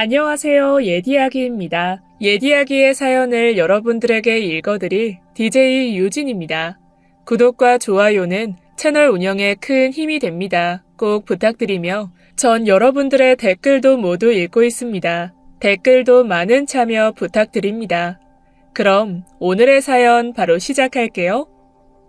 안녕하세요. 예디야기입니다. 예디야기의 사연을 여러분들에게 읽어드릴 DJ 유진입니다. 구독과 좋아요는 채널 운영에 큰 힘이 됩니다. 꼭 부탁드리며 전 여러분들의 댓글도 모두 읽고 있습니다. 댓글도 많은 참여 부탁드립니다. 그럼 오늘의 사연 바로 시작할게요.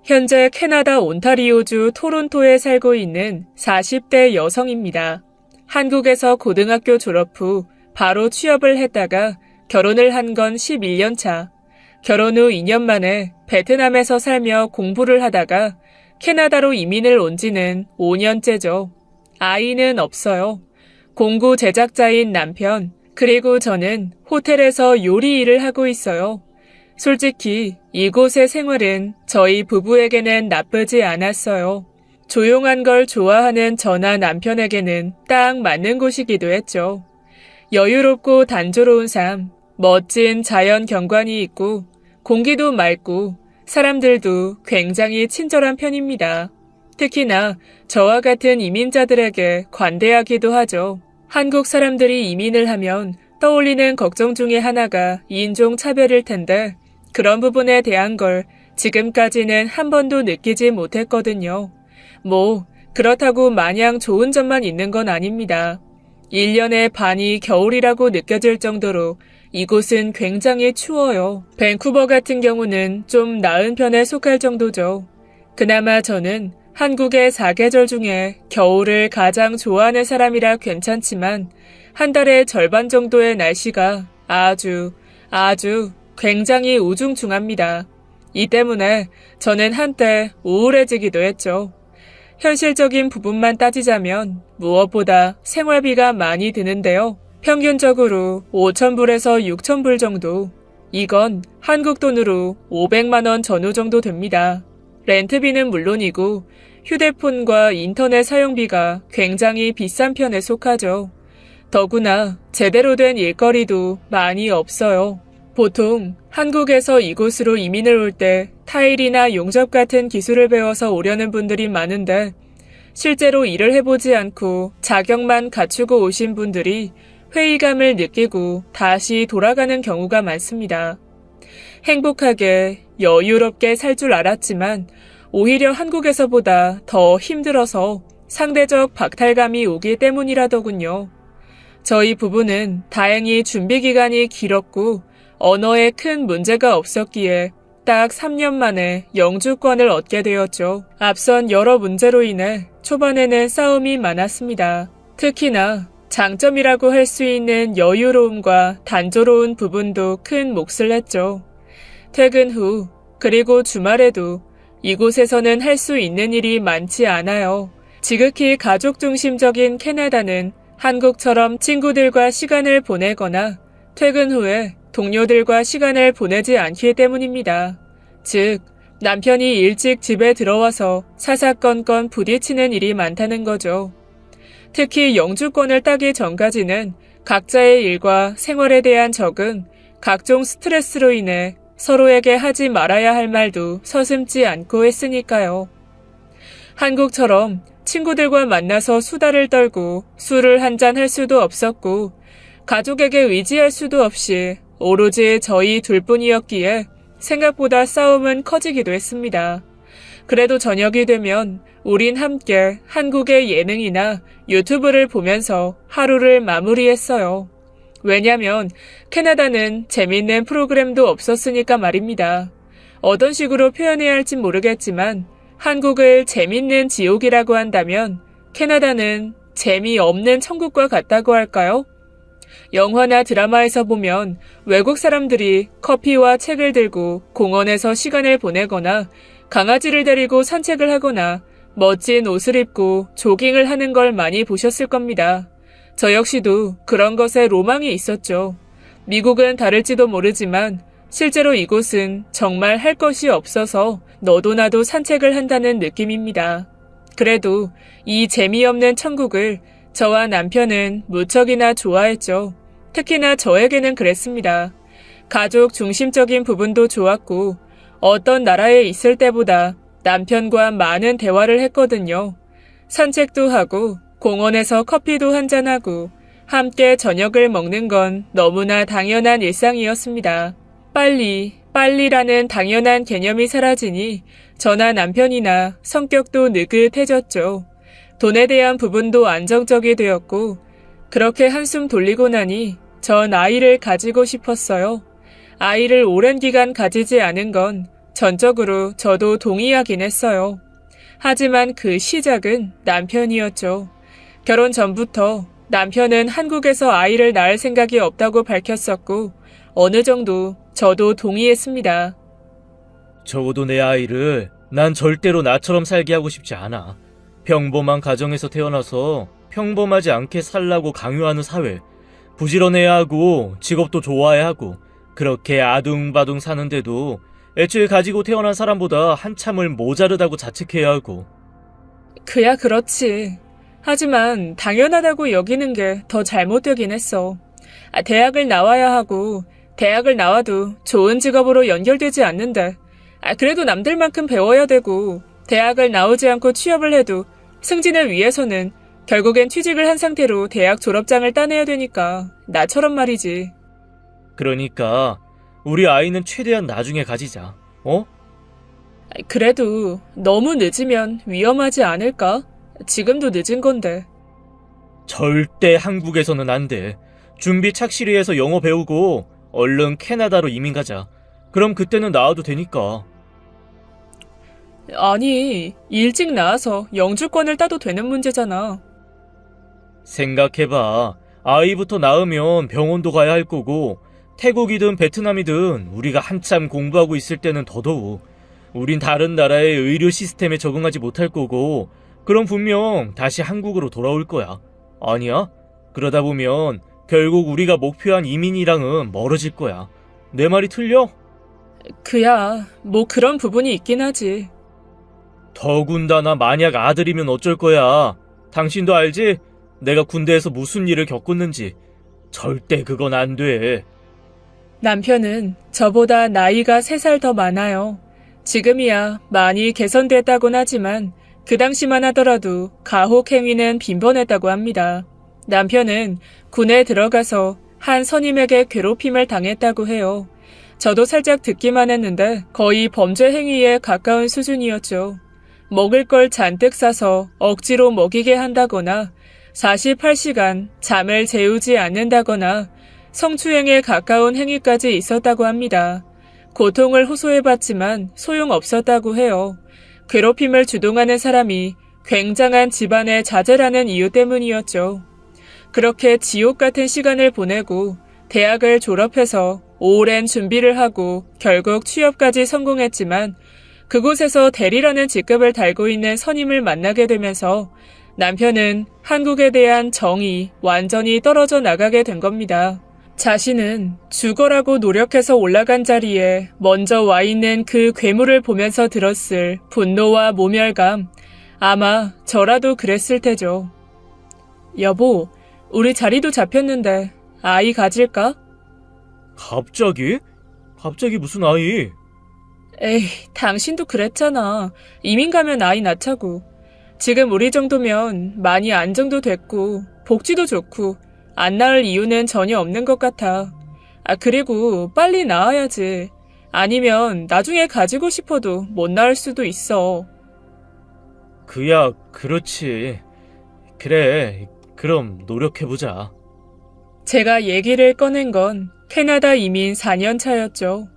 현재 캐나다 온타리오주 토론토에 살고 있는 40대 여성입니다. 한국에서 고등학교 졸업 후 바로 취업을 했다가 결혼을 한 건 11년 차. 결혼 후 2년 만에 베트남에서 살며 공부를 하다가 캐나다로 이민을 온 지는 5년째죠. 아이는 없어요. 공구 제작자인 남편, 그리고 저는 호텔에서 요리 일을 하고 있어요. 솔직히 이곳의 생활은 저희 부부에게는 나쁘지 않았어요. 조용한 걸 좋아하는 저나 남편에게는 딱 맞는 곳이기도 했죠. 여유롭고 단조로운 삶, 멋진 자연 경관이 있고 공기도 맑고 사람들도 굉장히 친절한 편입니다. 특히나 저와 같은 이민자들에게 관대하기도 하죠. 한국 사람들이 이민을 하면 떠올리는 걱정 중에 하나가 인종 차별일 텐데 그런 부분에 대한 걸 지금까지는 한 번도 느끼지 못했거든요. 그렇다고 마냥 좋은 점만 있는 건 아닙니다. 1년의 반이 겨울이라고 느껴질 정도로 이곳은 굉장히 추워요. 밴쿠버 같은 경우는 좀 나은 편에 속할 정도죠. 그나마 저는 한국의 4계절 중에 겨울을 가장 좋아하는 사람이라 괜찮지만 한 달의 절반 정도의 날씨가 아주 굉장히 우중충합니다. 이 때문에 저는 한때 우울해지기도 했죠. 현실적인 부분만 따지자면 무엇보다 생활비가 많이 드는데요. 평균적으로 5,000불에서 6,000불 정도. 이건 한국 돈으로 500만 원 전후 정도 됩니다. 렌트비는 물론이고 휴대폰과 인터넷 사용비가 굉장히 비싼 편에 속하죠. 더구나 제대로 된 일거리도 많이 없어요. 보통 한국에서 이곳으로 이민을 올 때 타일이나 용접 같은 기술을 배워서 오려는 분들이 많은데 실제로 일을 해보지 않고 자격만 갖추고 오신 분들이 회의감을 느끼고 다시 돌아가는 경우가 많습니다. 행복하게 여유롭게 살 줄 알았지만 오히려 한국에서보다 더 힘들어서 상대적 박탈감이 오기 때문이라더군요. 저희 부부는 다행히 준비 기간이 길었고 언어에 큰 문제가 없었기에 딱 3년 만에 영주권을 얻게 되었죠. 앞선 여러 문제로 인해 초반에는 싸움이 많았습니다. 특히나 장점이라고 할 수 있는 여유로움과 단조로운 부분도 큰 몫을 했죠. 퇴근 후 그리고 주말에도 이곳에서는 할 수 있는 일이 많지 않아요. 지극히 가족 중심적인 캐나다는 한국처럼 친구들과 시간을 보내거나 퇴근 후에 동료들과 시간을 보내지 않기 때문입니다. 즉, 남편이 일찍 집에 들어와서 사사건건 부딪히는 일이 많다는 거죠. 특히 영주권을 따기 전까지는 각자의 일과 생활에 대한 적응, 각종 스트레스로 인해 서로에게 하지 말아야 할 말도 서슴지 않고 했으니까요. 한국처럼 친구들과 만나서 수다를 떨고 술을 한잔 할 수도 없었고 가족에게 의지할 수도 없이 오로지 저희 둘뿐이었기에 생각보다 싸움은 커지기도 했습니다. 그래도 저녁이 되면 우린 함께 한국의 예능이나 유튜브를 보면서 하루를 마무리했어요. 왜냐면 캐나다는 재밌는 프로그램도 없었으니까 말입니다. 어떤 식으로 표현해야 할진 모르겠지만 한국을 재밌는 지옥이라고 한다면 캐나다는 재미없는 천국과 같다고 할까요? 영화나 드라마에서 보면 외국 사람들이 커피와 책을 들고 공원에서 시간을 보내거나 강아지를 데리고 산책을 하거나 멋진 옷을 입고 조깅을 하는 걸 많이 보셨을 겁니다. 저 역시도 그런 것에 로망이 있었죠. 미국은 다를지도 모르지만 실제로 이곳은 정말 할 것이 없어서 너도 나도 산책을 한다는 느낌입니다. 그래도 이 재미없는 천국을 저와 남편은 무척이나 좋아했죠. 특히나 저에게는 그랬습니다. 가족 중심적인 부분도 좋았고 어떤 나라에 있을 때보다 남편과 많은 대화를 했거든요. 산책도 하고 공원에서 커피도 한잔하고 함께 저녁을 먹는 건 너무나 당연한 일상이었습니다. 빨리라는 당연한 개념이 사라지니 저나 남편이나 성격도 느긋해졌죠. 돈에 대한 부분도 안정적이 되었고, 그렇게 한숨 돌리고 나니 전 아이를 가지고 싶었어요. 아이를 오랜 기간 가지지 않은 건 전적으로 저도 동의하긴 했어요. 하지만 그 시작은 남편이었죠. 결혼 전부터 남편은 한국에서 아이를 낳을 생각이 없다고 밝혔었고, 어느 정도 저도 동의했습니다. 적어도 내 아이를 난 절대로 나처럼 살게 하고 싶지 않아. 평범한 가정에서 태어나서 평범하지 않게 살라고 강요하는 사회. 부지런해야 하고 직업도 좋아야 하고 그렇게 아둥바둥 사는데도 애초에 가지고 태어난 사람보다 한참을 모자르다고 자책해야 하고. 그야 그렇지. 하지만 당연하다고 여기는 게 더 잘못되긴 했어. 대학을 나와야 하고 대학을 나와도 좋은 직업으로 연결되지 않는데 그래도 남들만큼 배워야 되고 대학을 나오지 않고 취업을 해도 승진을 위해서는 결국엔 취직을 한 상태로 대학 졸업장을 따내야 되니까 나처럼 말이지. 그러니까 우리 아이는 최대한 나중에 가지자. 어? 그래도 너무 늦으면 위험하지 않을까? 지금도 늦은 건데. 절대 한국에서는 안 돼. 준비 착실히 해서 영어 배우고 얼른 캐나다로 이민 가자. 그럼 그때는 나와도 되니까. 아니, 일찍 나와서 영주권을 따도 되는 문제잖아. 생각해봐. 아이부터 낳으면 병원도 가야 할 거고 태국이든 베트남이든 우리가 한참 공부하고 있을 때는 더더욱 우린 다른 나라의 의료 시스템에 적응하지 못할 거고 그럼 분명 다시 한국으로 돌아올 거야. 아니야? 그러다 보면 결국 우리가 목표한 이민이랑은 멀어질 거야. 내 말이 틀려? 그야, 뭐 그런 부분이 있긴 하지. 더군다나 만약 아들이면 어쩔 거야. 당신도 알지? 내가 군대에서 무슨 일을 겪었는지. 절대 그건 안 돼. 남편은 저보다 나이가 3살 더 많아요. 지금이야 많이 개선됐다곤 하지만 그 당시만 하더라도 가혹 행위는 빈번했다고 합니다. 남편은 군에 들어가서 한 선임에게 괴롭힘을 당했다고 해요. 저도 살짝 듣기만 했는데 거의 범죄 행위에 가까운 수준이었죠. 먹을 걸 잔뜩 싸서 억지로 먹이게 한다거나 48시간 잠을 재우지 않는다거나 성추행에 가까운 행위까지 있었다고 합니다. 고통을 호소해봤지만 소용없었다고 해요. 괴롭힘을 주동하는 사람이 굉장한 집안의 자제라는 이유 때문이었죠. 그렇게 지옥 같은 시간을 보내고 대학을 졸업해서 오랜 준비를 하고 결국 취업까지 성공했지만 그곳에서 대리라는 직급을 달고 있는 선임을 만나게 되면서 남편은 한국에 대한 정이 완전히 떨어져 나가게 된 겁니다. 자신은 죽어라고 노력해서 올라간 자리에 먼저 와 있는 그 괴물을 보면서 들었을 분노와 모멸감, 아마 저라도 그랬을 테죠. 여보, 우리 자리도 잡혔는데 아이 가질까? 갑자기? 갑자기 무슨 아이? 에이, 당신도 그랬잖아. 이민 가면 아이 낳자고. 지금 우리 정도면 많이 안정도 됐고 복지도 좋고 안 낳을 이유는 전혀 없는 것 같아. 그리고 빨리 낳아야지. 아니면 나중에 가지고 싶어도 못 낳을 수도 있어. 그야 그렇지. 그래, 그럼 노력해보자. 제가 얘기를 꺼낸 건 캐나다 이민 4년 차였죠.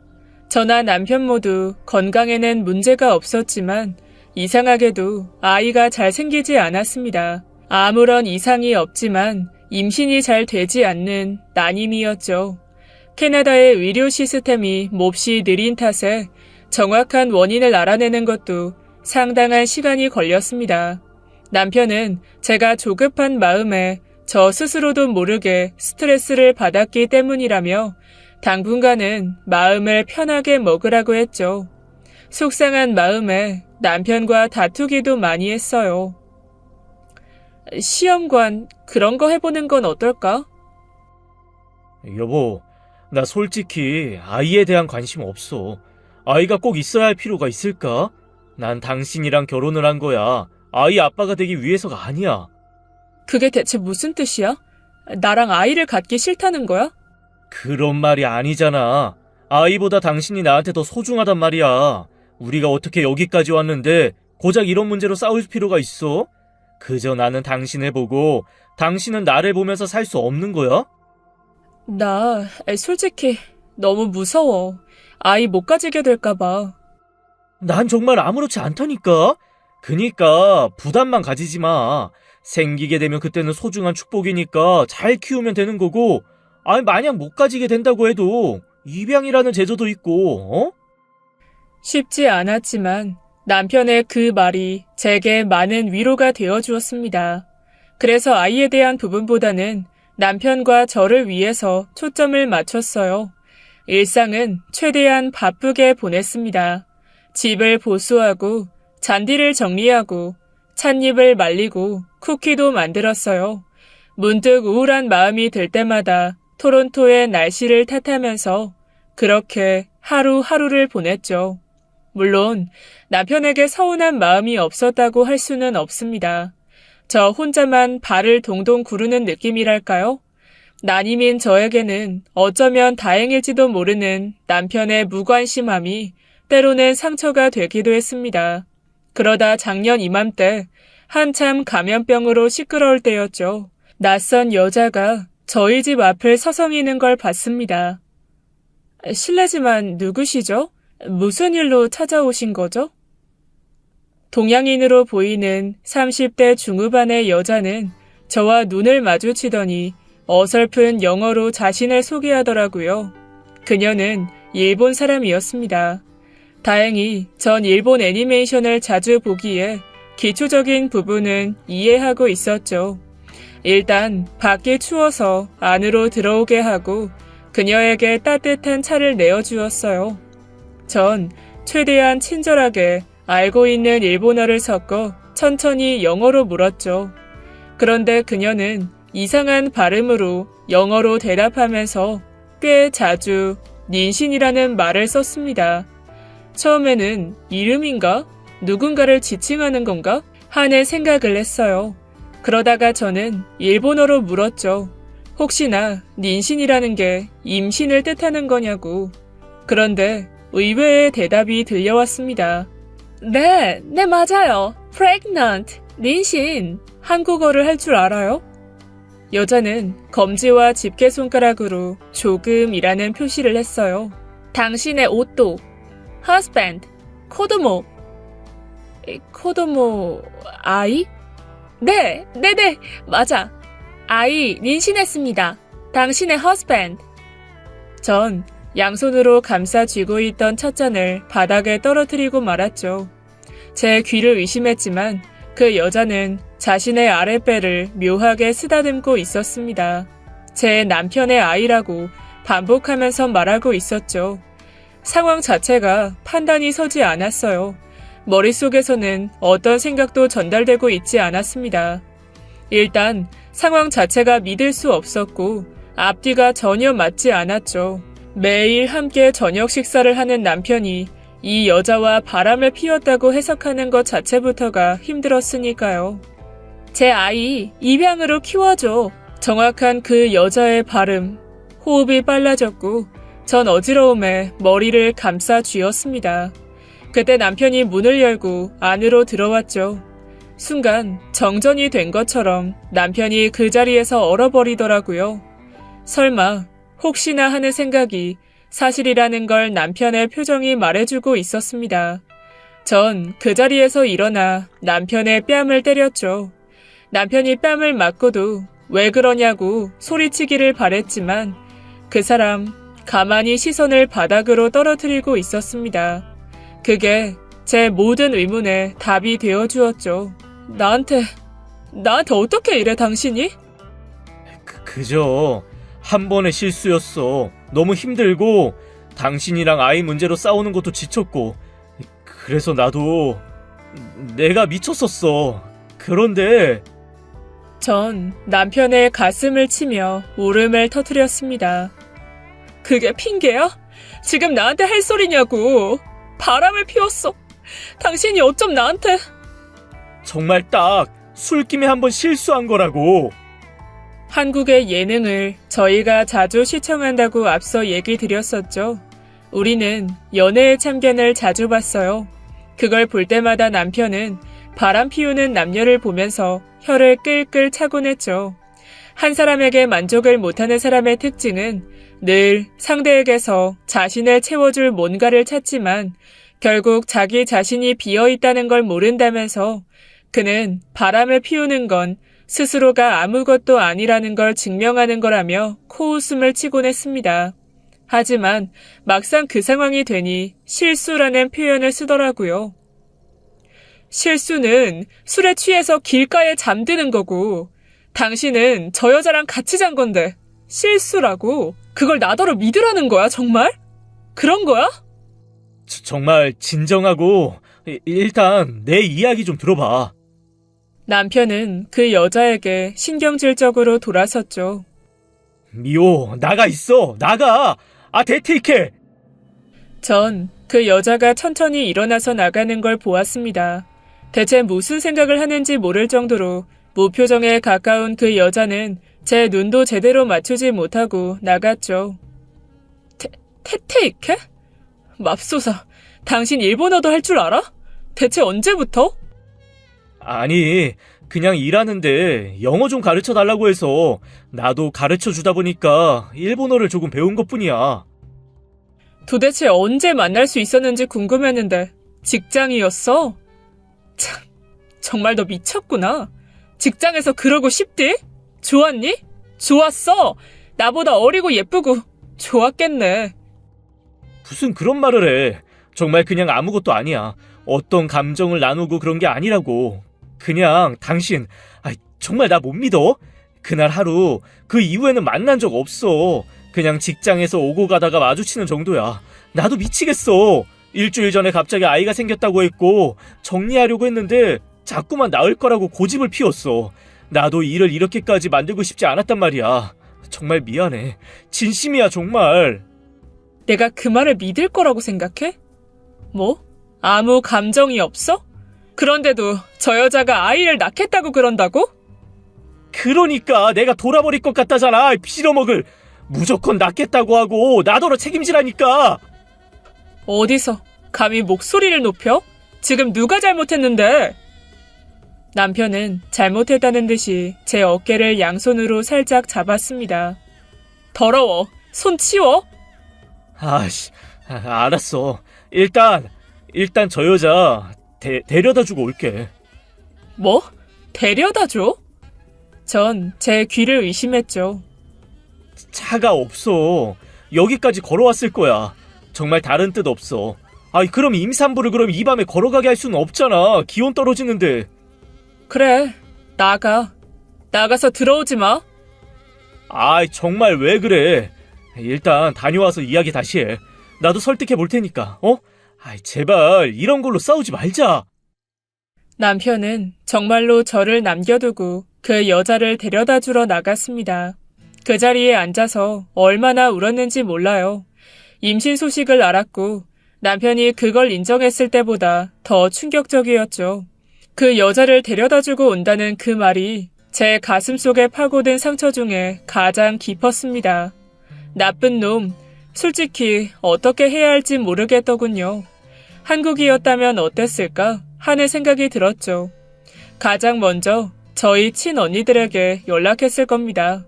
저나 남편 모두 건강에는 문제가 없었지만 이상하게도 아이가 잘 생기지 않았습니다. 아무런 이상이 없지만 임신이 잘 되지 않는 난임이었죠. 캐나다의 의료 시스템이 몹시 느린 탓에 정확한 원인을 알아내는 것도 상당한 시간이 걸렸습니다. 남편은 제가 조급한 마음에 저 스스로도 모르게 스트레스를 받았기 때문이라며 당분간은 마음을 편하게 먹으라고 했죠. 속상한 마음에 남편과 다투기도 많이 했어요. 시험관 그런 거 해보는 건 어떨까? 여보, 나 솔직히 아이에 대한 관심 없어. 아이가 꼭 있어야 할 필요가 있을까? 난 당신이랑 결혼을 한 거야. 아이 아빠가 되기 위해서가 아니야. 그게 대체 무슨 뜻이야? 나랑 아이를 갖기 싫다는 거야? 그런 말이 아니잖아. 아이보다 당신이 나한테 더 소중하단 말이야. 우리가 어떻게 여기까지 왔는데 고작 이런 문제로 싸울 필요가 있어? 그저 나는 당신을 보고 당신은 나를 보면서 살 수 없는 거야? 나 솔직히 너무 무서워. 아이 못 가지게 될까 봐. 난 정말 아무렇지 않다니까? 그니까 부담만 가지지 마. 생기게 되면 그때는 소중한 축복이니까 잘 키우면 되는 거고, 아니 만약 못 가지게 된다고 해도 입양이라는 제도도 있고, 어? 쉽지 않았지만 남편의 그 말이 제게 많은 위로가 되어 주었습니다. 그래서 아이에 대한 부분보다는 남편과 저를 위해서 초점을 맞췄어요. 일상은 최대한 바쁘게 보냈습니다. 집을 보수하고 잔디를 정리하고 찻잎을 말리고 쿠키도 만들었어요. 문득 우울한 마음이 들 때마다 토론토의 날씨를 탓하면서 그렇게 하루하루를 보냈죠. 물론 남편에게 서운한 마음이 없었다고 할 수는 없습니다. 저 혼자만 발을 동동 구르는 느낌이랄까요? 난임인 저에게는 어쩌면 다행일지도 모르는 남편의 무관심함이 때로는 상처가 되기도 했습니다. 그러다 작년 이맘때 한참 감염병으로 시끄러울 때였죠. 낯선 여자가 저희 집 앞을 서성이는 걸 봤습니다. 실례지만 누구시죠? 무슨 일로 찾아오신 거죠? 동양인으로 보이는 30대 중후반의 여자는 저와 눈을 마주치더니 어설픈 영어로 자신을 소개하더라고요. 그녀는 일본 사람이었습니다. 다행히 전 일본 애니메이션을 자주 보기에 기초적인 부분은 이해하고 있었죠. 일단 밖이 추워서 안으로 들어오게 하고 그녀에게 따뜻한 차를 내어주었어요. 전 최대한 친절하게 알고 있는 일본어를 섞어 천천히 영어로 물었죠. 그런데 그녀는 이상한 발음으로 영어로 대답하면서 꽤 자주 닌신이라는 말을 썼습니다. 처음에는 이름인가? 누군가를 지칭하는 건가? 하는 생각을 했어요. 그러다가 저는 일본어로 물었죠. 혹시나 닌신이라는 게 임신을 뜻하는 거냐고. 그런데 의외의 대답이 들려왔습니다. 네, 맞아요. pregnant, 닌신. 한국어를 할 줄 알아요? 여자는 검지와 집게손가락으로 조금이라는 표시를 했어요. 당신의 옷도, husband, 코도모. 코도모, 아이? 네, 맞아. 아이, 닌신했습니다. 당신의 husband. 전 양손으로 감싸 쥐고 있던 찻잔을 바닥에 떨어뜨리고 말았죠. 제 귀를 의심했지만 그 여자는 자신의 아랫배를 묘하게 쓰다듬고 있었습니다. 제 남편의 아이라고 반복하면서 말하고 있었죠. 상황 자체가 판단이 서지 않았어요. 머릿속에서는 어떤 생각도 전달되고 있지 않았습니다. 일단 상황 자체가 믿을 수 없었고 앞뒤가 전혀 맞지 않았죠. 매일 함께 저녁 식사를 하는 남편이 이 여자와 바람을 피웠다고 해석하는 것 자체부터가 힘들었으니까요. 제 아이 입양으로 키워줘. 정확한 그 여자의 발음. 호흡이 빨라졌고 전 어지러움에 머리를 감싸 쥐었습니다. 그때 남편이 문을 열고 안으로 들어왔죠. 순간 정전이 된 것처럼 남편이 그 자리에서 얼어버리더라고요. 설마 혹시나 하는 생각이 사실이라는 걸 남편의 표정이 말해주고 있었습니다. 전 그 자리에서 일어나 남편의 뺨을 때렸죠. 남편이 뺨을 맞고도 왜 그러냐고 소리치기를 바랬지만 그 사람 가만히 시선을 바닥으로 떨어뜨리고 있었습니다. 그게 제 모든 의문에 답이 되어주었죠. 나한테 어떻게 이래 당신이? 그저 한 번의 실수였어. 너무 힘들고 당신이랑 아이 문제로 싸우는 것도 지쳤고 그래서 나도 내가 미쳤었어. 그런데 전 남편의 가슴을 치며 울음을 터뜨렸습니다. 그게 핑계야? 지금 나한테 할 소리냐고. 바람을 피웠어. 당신이 어쩜 나한테. 정말 딱 술김에 한 번 실수한 거라고. 한국의 예능을 저희가 자주 시청한다고 앞서 얘기 드렸었죠. 우리는 연애의 참견을 자주 봤어요. 그걸 볼 때마다 남편은 바람 피우는 남녀를 보면서 혀를 끌끌 차곤 했죠. 한 사람에게 만족을 못하는 사람의 특징은 늘 상대에게서 자신을 채워줄 뭔가를 찾지만 결국 자기 자신이 비어있다는 걸 모른다면서 그는 바람을 피우는 건 스스로가 아무것도 아니라는 걸 증명하는 거라며 코웃음을 치곤 했습니다. 하지만 막상 그 상황이 되니 실수라는 표현을 쓰더라고요. 실수는 술에 취해서 길가에 잠드는 거고 당신은 저 여자랑 같이 잔 건데 실수라고? 그걸 나더러 믿으라는 거야 정말? 그런 거야? 정말 진정하고 일단 내 이야기 좀 들어봐. 남편은 그 여자에게 신경질적으로 돌아섰죠. 미호, 나가 있어. 나가. 대퇴해. 전 그 여자가 천천히 일어나서 나가는 걸 보았습니다. 대체 무슨 생각을 하는지 모를 정도로 무표정에 가까운 그 여자는 제 눈도 제대로 맞추지 못하고 나갔죠. 테테이케? 맙소사, 당신 일본어도 할 줄 알아? 대체 언제부터? 아니, 그냥 일하는데 영어 좀 가르쳐 달라고 해서 나도 가르쳐 주다 보니까 일본어를 조금 배운 것뿐이야. 도대체 언제 만날 수 있었는지 궁금했는데 직장이었어? 참, 정말 너 미쳤구나. 직장에서 그러고 싶디? 좋았니? 좋았어. 나보다 어리고 예쁘고 좋았겠네. 무슨 그런 말을 해. 정말 그냥 아무것도 아니야. 어떤 감정을 나누고 그런 게 아니라고. 그냥 당신 정말 나 못 믿어? 그날 하루 그 이후에는 만난 적 없어. 그냥 직장에서 오고 가다가 마주치는 정도야. 나도 미치겠어. 일주일 전에 갑자기 아이가 생겼다고 했고 정리하려고 했는데 자꾸만 낳을 거라고 고집을 피웠어. 나도 일을 이렇게까지 만들고 싶지 않았단 말이야. 정말 미안해. 진심이야 정말. 내가 그 말을 믿을 거라고 생각해? 뭐? 아무 감정이 없어? 그런데도 저 여자가 아이를 낳겠다고 그런다고? 그러니까 내가 돌아버릴 것 같다잖아. 빌어먹을. 무조건 낳겠다고 하고 나더러 책임지라니까. 어디서 감히 목소리를 높여? 지금 누가 잘못했는데? 남편은 잘못했다는 듯이 제 어깨를 양손으로 살짝 잡았습니다. 더러워. 손 치워. 알았어. 일단 저 여자 데려다 주고 올게. 뭐? 데려다 줘? 전 제 귀를 의심했죠. 차가 없어. 여기까지 걸어왔을 거야. 정말 다른 뜻 없어. 그럼 임산부를 그럼 이 밤에 걸어가게 할 수는 없잖아. 기온 떨어지는데. 그래, 나가. 나가서 들어오지 마. 정말 왜 그래. 일단 다녀와서 이야기 다시 해. 나도 설득해 볼 테니까. 제발 이런 걸로 싸우지 말자. 남편은 정말로 저를 남겨두고 그 여자를 데려다 주러 나갔습니다. 그 자리에 앉아서 얼마나 울었는지 몰라요. 임신 소식을 알았고 남편이 그걸 인정했을 때보다 더 충격적이었죠. 그 여자를 데려다 주고 온다는 그 말이 제 가슴 속에 파고든 상처 중에 가장 깊었습니다. 나쁜 놈, 솔직히 어떻게 해야 할지 모르겠더군요. 한국이었다면 어땠을까 하는 생각이 들었죠. 가장 먼저 저희 친언니들에게 연락했을 겁니다.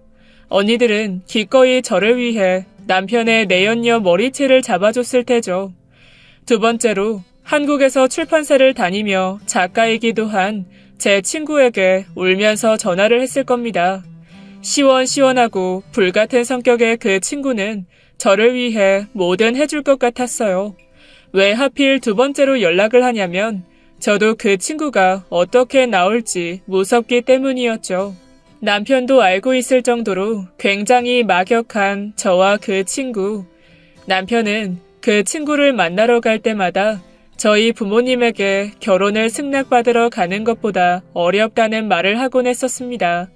언니들은 기꺼이 저를 위해 남편의 내연녀 머리채를 잡아줬을 테죠. 두 번째로 한국에서 출판사를 다니며 작가이기도 한 제 친구에게 울면서 전화를 했을 겁니다. 시원시원하고 불같은 성격의 그 친구는 저를 위해 뭐든 해줄 것 같았어요. 왜 하필 두 번째로 연락을 하냐면 저도 그 친구가 어떻게 나올지 무섭기 때문이었죠. 남편도 알고 있을 정도로 굉장히 막역한 저와 그 친구. 남편은 그 친구를 만나러 갈 때마다 저희 부모님에게 결혼을 승낙받으러 가는 것보다 어렵다는 말을 하곤 했었습니다.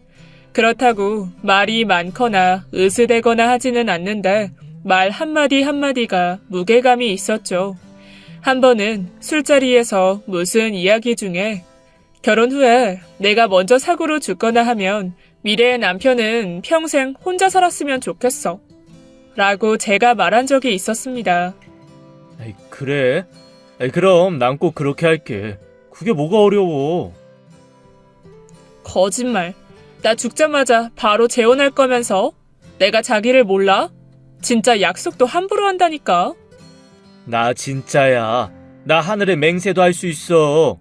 그렇다고 말이 많거나 으스대거나 하지는 않는데 말 한마디 한마디가 무게감이 있었죠. 한 번은 술자리에서 무슨 이야기 중에 결혼 후에 내가 먼저 사고로 죽거나 하면 미래의 남편은 평생 혼자 살았으면 좋겠어. 라고 제가 말한 적이 있었습니다. 에이, 그래? 에이, 그럼 난 꼭 그렇게 할게. 그게 뭐가 어려워. 거짓말. 나 죽자마자 바로 재혼할 거면서 내가 자기를 몰라? 진짜 약속도 함부로 한다니까. 나 진짜야. 나 하늘의 맹세도 할 수 있어.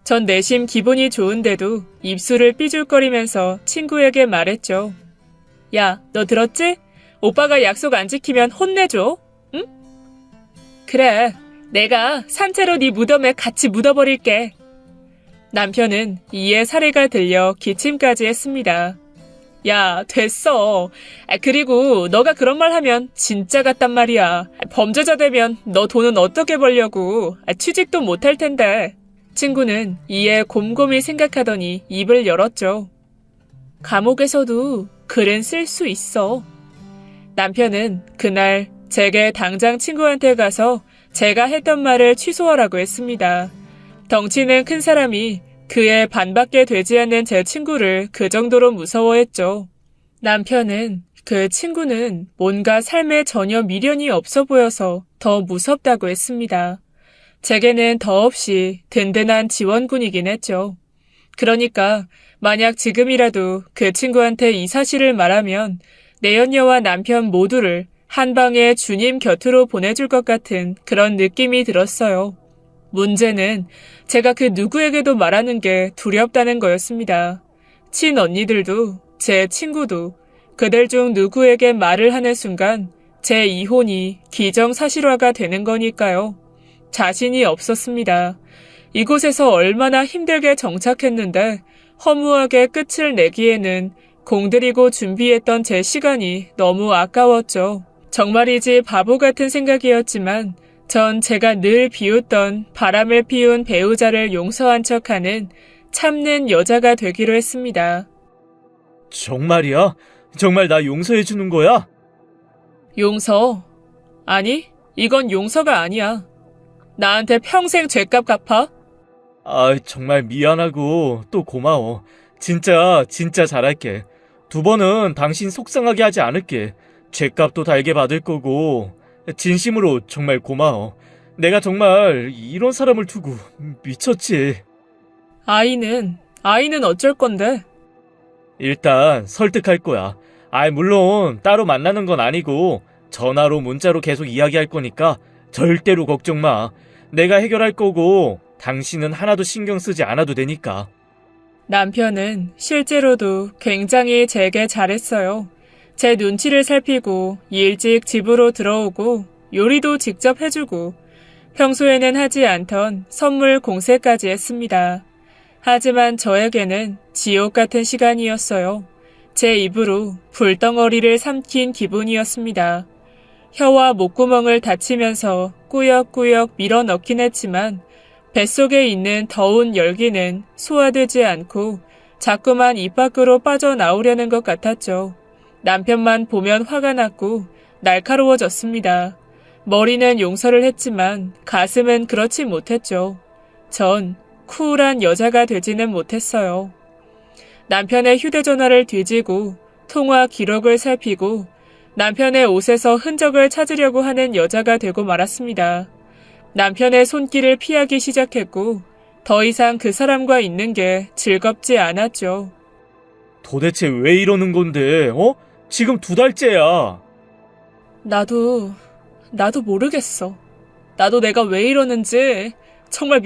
전 내심 기분이 좋은데도 입술을 삐죽거리면서 친구에게 말했죠. 야, 너 들었지? 오빠가 약속 안 지키면 혼내줘. 응? 그래, 내가 산채로 네 무덤에 같이 묻어버릴게. 남편은 이에 사례가 들려 기침까지 했습니다. 야, 됐어. 그리고 너가 그런 말 하면 진짜 같단 말이야. 범죄자 되면 너 돈은 어떻게 벌려고. 취직도 못할 텐데. 친구는 이에 곰곰이 생각하더니 입을 열었죠. 감옥에서도 글은 쓸 수 있어. 남편은 그날 제게 당장 친구한테 가서 제가 했던 말을 취소하라고 했습니다. 덩치는 큰 사람이 그의 반밖에 되지 않는 제 친구를 그 정도로 무서워했죠. 남편은 그 친구는 뭔가 삶에 전혀 미련이 없어 보여서 더 무섭다고 했습니다. 제게는 더없이 든든한 지원군이긴 했죠. 그러니까 만약 지금이라도 그 친구한테 이 사실을 말하면 내연녀와 남편 모두를 한 방에 주님 곁으로 보내줄 것 같은 그런 느낌이 들었어요. 문제는 제가 그 누구에게도 말하는 게 두렵다는 거였습니다. 친언니들도 제 친구도 그들 중 누구에게 말을 하는 순간 제 이혼이 기정사실화가 되는 거니까요. 자신이 없었습니다. 이곳에서 얼마나 힘들게 정착했는데 허무하게 끝을 내기에는 공들이고 준비했던 제 시간이 너무 아까웠죠. 정말이지 바보 같은 생각이었지만 전 제가 늘 비웃던 바람을 피운 배우자를 용서한 척하는 참는 여자가 되기로 했습니다. 정말이야? 정말 나 용서해 주는 거야? 용서? 아니, 이건 용서가 아니야. 나한테 평생 죗값 갚아? 아, 정말 미안하고 또 고마워. 진짜 잘할게. 2번은 당신 속상하게 하지 않을게. 죗값도 달게 받을 거고. 진심으로 정말 고마워. 내가 정말 이런 사람을 두고 미쳤지. 아이는 어쩔 건데? 일단 설득할 거야. 물론 따로 만나는 건 아니고 전화로 문자로 계속 이야기할 거니까 절대로 걱정 마. 내가 해결할 거고 당신은 하나도 신경 쓰지 않아도 되니까. 남편은 실제로도 굉장히 제게 잘했어요. 제 눈치를 살피고 일찍 집으로 들어오고 요리도 직접 해주고 평소에는 하지 않던 선물 공세까지 했습니다. 하지만 저에게는 지옥 같은 시간이었어요. 제 입으로 불덩어리를 삼킨 기분이었습니다. 혀와 목구멍을 다치면서 꾸역꾸역 밀어넣긴 했지만 뱃속에 있는 더운 열기는 소화되지 않고 자꾸만 입 밖으로 빠져나오려는 것 같았죠. 남편만 보면 화가 났고 날카로워졌습니다. 머리는 용서를 했지만 가슴은 그렇지 못했죠. 전 쿨한 여자가 되지는 못했어요. 남편의 휴대전화를 뒤지고 통화 기록을 살피고 남편의 옷에서 흔적을 찾으려고 하는 여자가 되고 말았습니다. 남편의 손길을 피하기 시작했고 더 이상 그 사람과 있는 게 즐겁지 않았죠. 도대체 왜 이러는 건데? 지금 2달째야. 나도 모르겠어. 나도 내가 왜 이러는지 정말